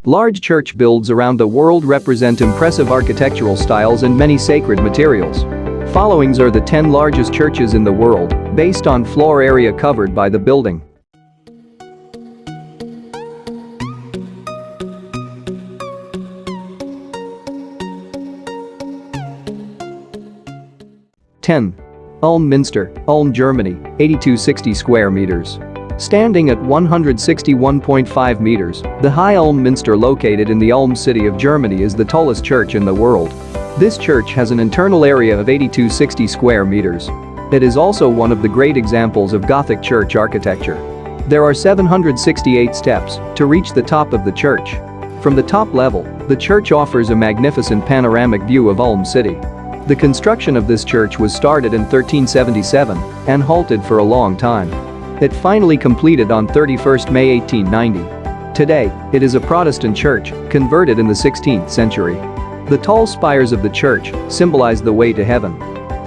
Large church builds around the world represent impressive architectural styles and many sacred materials. Followings are the 10 largest churches in the world, based on floor area covered by the building. (10) Ulm Minster, Ulm, Germany, 8260 square meters. Standing at 161.5 meters, the High Ulm Minster located in the Ulm city of Germany is the tallest church in the world. This church has an internal area of 8260 square meters. It is also one of the great examples of Gothic church architecture. There are 768 steps to reach the top of the church. From the top level, the church offers a magnificent panoramic view of Ulm city. The construction of this church was started in 1377 and halted for a long time. It finally completed on 31 May 1890. Today, it is a Protestant church, converted in the 16th century. The tall spires of the church symbolize the way to heaven.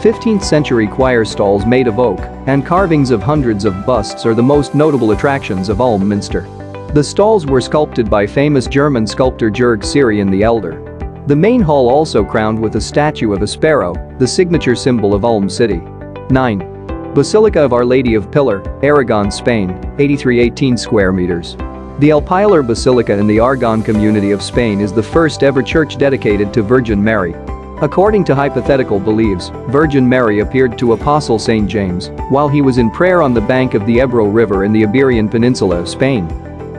15th century choir stalls made of oak and carvings of hundreds of busts are the most notable attractions of Ulm Minster. The stalls were sculpted by famous German sculptor Jörg Syrian the Elder. The main hall also crowned with a statue of a sparrow, the signature symbol of Ulm city. 9. Basilica of Our Lady of Pilar, Aragon, Spain, 8318 square meters. The El Pilar Basilica in the Aragon community of Spain is the first ever church dedicated to Virgin Mary. According to hypothetical beliefs, Virgin Mary appeared to Apostle Saint James while he was in prayer on the bank of the Ebro River in the Iberian Peninsula of Spain.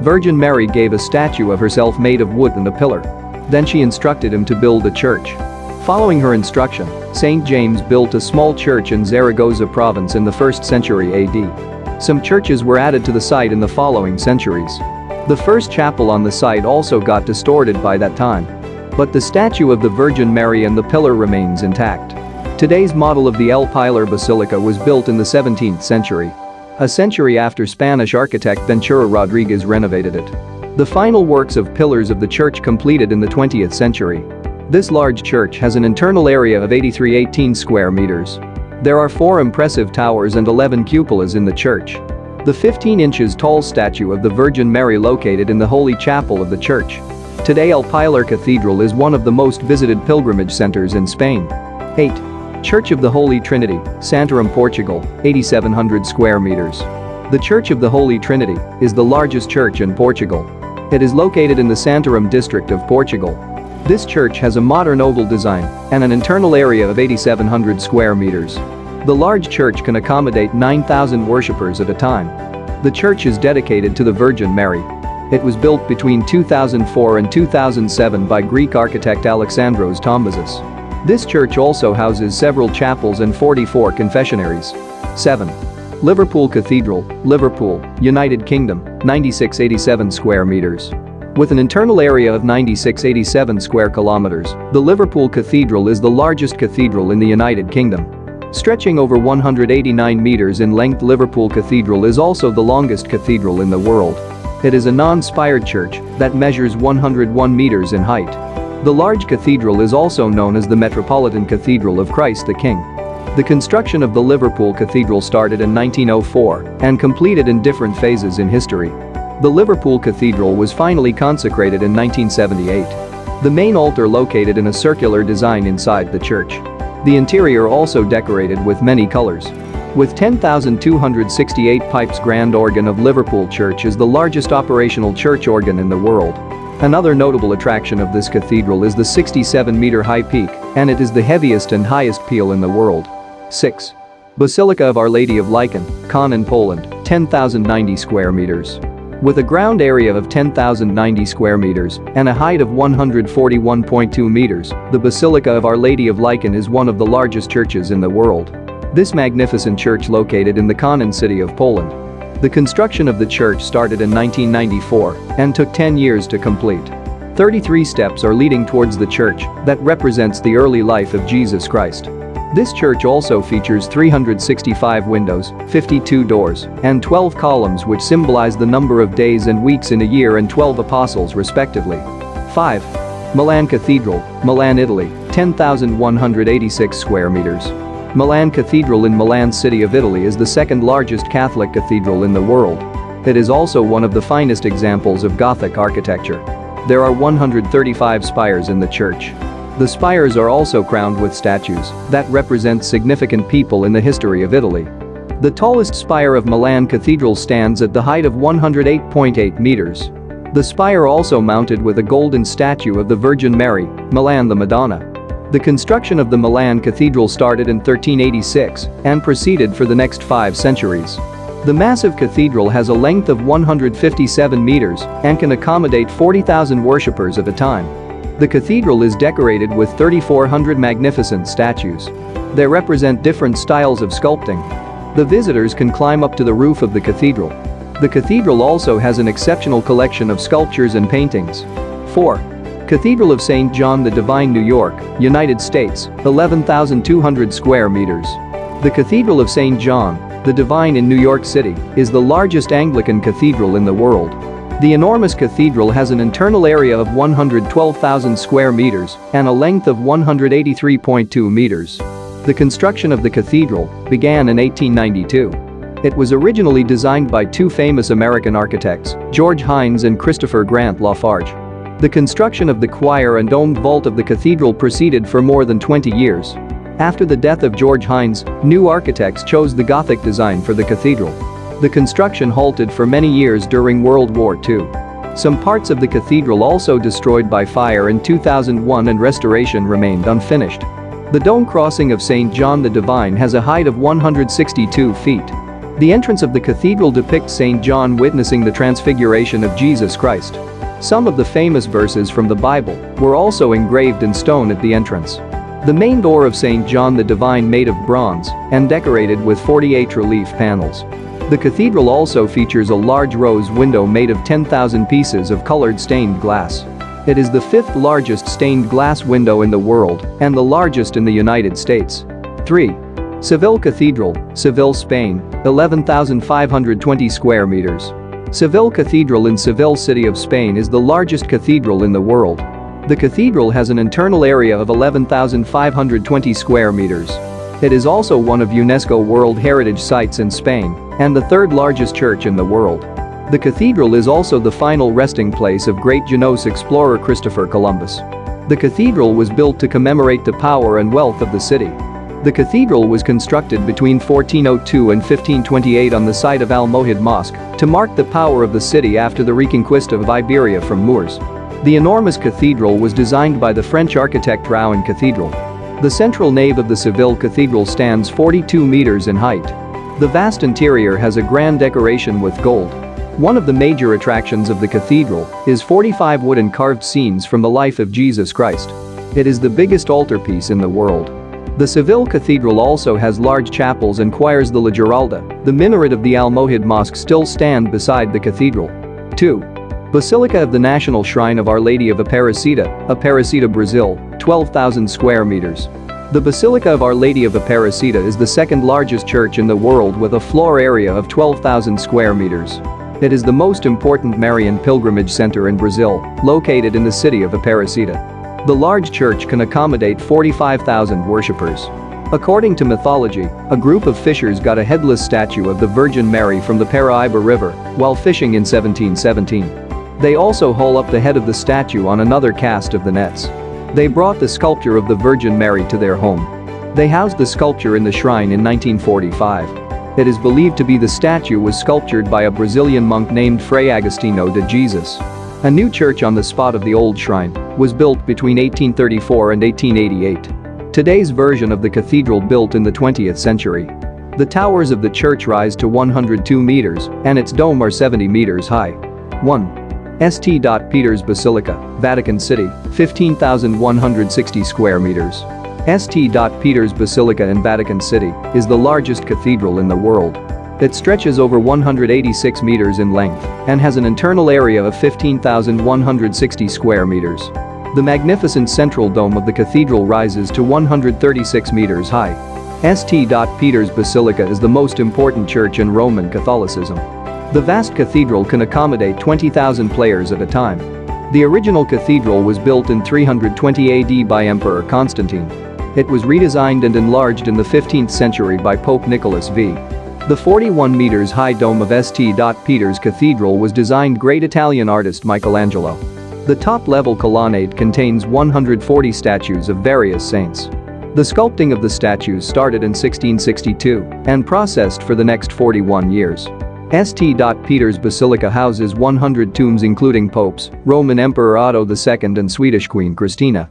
Virgin Mary gave a statue of herself made of wood and a pillar. Then she instructed him to build a church. Following her instruction, Saint James built a small church in Zaragoza province in the 1st century AD. Some churches were added to the site in the following centuries. The first chapel on the site also got distorted by that time. But the statue of the Virgin Mary and the pillar remains intact. Today's model of the El Pilar Basilica was built in the 17th century. A century after Spanish architect Ventura Rodriguez renovated it. The final works of pillars of the church completed in the 20th century. This large church has an internal area of 8318 square meters. There are 4 impressive towers and 11 cupolas in the church. The 15 inches tall statue of the Virgin Mary located in the Holy Chapel of the church. Today El Pilar Cathedral is one of the most visited pilgrimage centers in Spain. 8. Church of the Holy Trinity, Santarém, Portugal, 8700 square meters. The Church of the Holy Trinity is the largest church in Portugal. It is located in the Santarém district of Portugal. This church has a modern oval design and an internal area of 8700 square meters. The large church can accommodate 9,000 worshippers at a time. The church is dedicated to the Virgin Mary. It was built between 2004 and 2007 by Greek architect Alexandros Tombazis. This church also houses several chapels and 44 confessionaries. 7. Liverpool Cathedral, Liverpool, United Kingdom, 9687 square meters. With an internal area of 9687 square kilometers, the Liverpool Cathedral is the largest cathedral in the United Kingdom. Stretching over 189 meters in length, Liverpool Cathedral is also the longest cathedral in the world. It is a non-spired church that measures 101 meters in height. The large cathedral is also known as the Metropolitan Cathedral of Christ the King. The construction of the Liverpool Cathedral started in 1904 and completed in different phases in history. The Liverpool Cathedral was finally consecrated in 1978. The main altar located in a circular design inside the church. The interior also decorated with many colors. With 10,268 pipes, grand organ of Liverpool Church is the largest operational church organ in the world. Another notable attraction of this cathedral is the 67-meter high peak, and it is the heaviest and highest peal in the world. 6. Basilica of Our Lady of Lycan, Konin, Poland, 10,090 square meters. With a ground area of 10,090 square meters and a height of 141.2 meters, the Basilica of Our Lady of Lycan is one of the largest churches in the world. This magnificent church located in the Konin city of Poland. The construction of the church started in 1994 and took 10 years to complete. 33 steps are leading towards the church that represents the early life of Jesus Christ. This church also features 365 windows, 52 doors, and 12 columns which symbolize the number of days and weeks in a year and 12 apostles respectively. 5. Milan Cathedral, Milan, Italy, 10,186 square meters. Milan Cathedral in Milan city of Italy is the second largest Catholic cathedral in the world. It is also one of the finest examples of Gothic architecture. There are 135 spires in the church. The spires are also crowned with statues that represent significant people in the history of Italy. The tallest spire of Milan Cathedral stands at the height of 108.8 meters. The spire also mounted with a golden statue of the Virgin Mary, Milan the Madonna. The construction of the Milan Cathedral started in 1386 and proceeded for the next 5 centuries. The massive cathedral has a length of 157 meters and can accommodate 40,000 worshippers at a time. The cathedral is decorated with 3,400 magnificent statues. They represent different styles of sculpting. The visitors can climb up to the roof of the cathedral. The cathedral also has an exceptional collection of sculptures and paintings. 4. Cathedral of St. John the Divine, New York, United States, 11,200 square meters. The Cathedral of St. John the Divine in New York City is the largest Anglican cathedral in the world. The enormous cathedral has an internal area of 112,000 square meters and a length of 183.2 meters. The construction of the cathedral began in 1892. It was originally designed by 2 famous American architects, George Hines and Christopher Grant Lafarge. The construction of the choir and domed vault of the cathedral proceeded for more than 20 years. After the death of George Hines, new architects chose the Gothic design for the cathedral. The construction halted for many years during World War II. Some parts of the cathedral also destroyed by fire in 2001 and restoration remained unfinished. The dome crossing of St. John the Divine has a height of 162 feet. The entrance of the cathedral depicts St. John witnessing the transfiguration of Jesus Christ. Some of the famous verses from the Bible were also engraved in stone at the entrance. The main door of St. John the Divine made of bronze and decorated with 48 relief panels. The cathedral also features a large rose window made of 10,000 pieces of colored stained glass. It is the 5th largest stained glass window in the world and the largest in the United States. 3. Seville Cathedral, Seville, Spain, 11,520 square meters. Seville Cathedral in Seville, city of Spain is the largest cathedral in the world. The cathedral has an internal area of 11,520 square meters. It is also one of UNESCO World Heritage Sites in Spain and the 3rd largest church in the world. The cathedral is also the final resting place of great Genoese explorer Christopher Columbus. The cathedral was built to commemorate the power and wealth of the city. The cathedral was constructed between 1402 and 1528 on the site of Almohad Mosque to mark the power of the city after the reconquest of Iberia from Moors. The enormous cathedral was designed by the French architect Rouen Cathedral. The central nave of the Seville Cathedral stands 42 meters in height. The vast interior has a grand decoration with gold. One of the major attractions of the cathedral is 45 wooden carved scenes from the life of Jesus Christ. It is the biggest altarpiece in the world. The Seville Cathedral also has large chapels and choirs. The La Giralda, the minaret of the Almohad Mosque, still stand beside the cathedral. 2. Basilica of the National Shrine of Our Lady of Aparecida, Brazil, 12,000 square meters. The Basilica of Our Lady of Aparecida is the 2nd largest church in the world with a floor area of 12,000 square meters. It is the most important Marian pilgrimage center in Brazil, located in the city of Aparecida. The large church can accommodate 45,000 worshippers. According to mythology, a group of fishers got a headless statue of the Virgin Mary from the Paraíba River while fishing in 1717. They also haul up the head of the statue on another cast of the nets. They brought the sculpture of the Virgin Mary to their home. They housed the sculpture in the shrine in 1945. It is believed to be the statue was sculptured by a Brazilian monk named Frei Agostinho de Jesus. A new church on the spot of the old shrine was built between 1834 and 1888. Today's version of the cathedral built in the 20th century. The towers of the church rise to 102 meters and its dome are 70 meters high. 1. St. Peter's Basilica, Vatican City, 15,160 square meters. St. Peter's Basilica in Vatican City is the largest cathedral in the world. It stretches over 186 meters in length and has an internal area of 15,160 square meters. The magnificent central dome of the cathedral rises to 136 meters high. St. Peter's Basilica is the most important church in Roman Catholicism. The vast cathedral can accommodate 20,000 players at a time. The original cathedral was built in 320 AD by Emperor Constantine. It was redesigned and enlarged in the 15th century by Pope Nicholas V. The 41 meters high dome of St. Peter's Cathedral was designed great Italian artist Michelangelo. The top-level colonnade contains 140 statues of various saints. The sculpting of the statues started in 1662 and processed for the next 41 years. St. Peter's Basilica houses 100 tombs including popes, Roman Emperor Otto II and Swedish Queen Christina.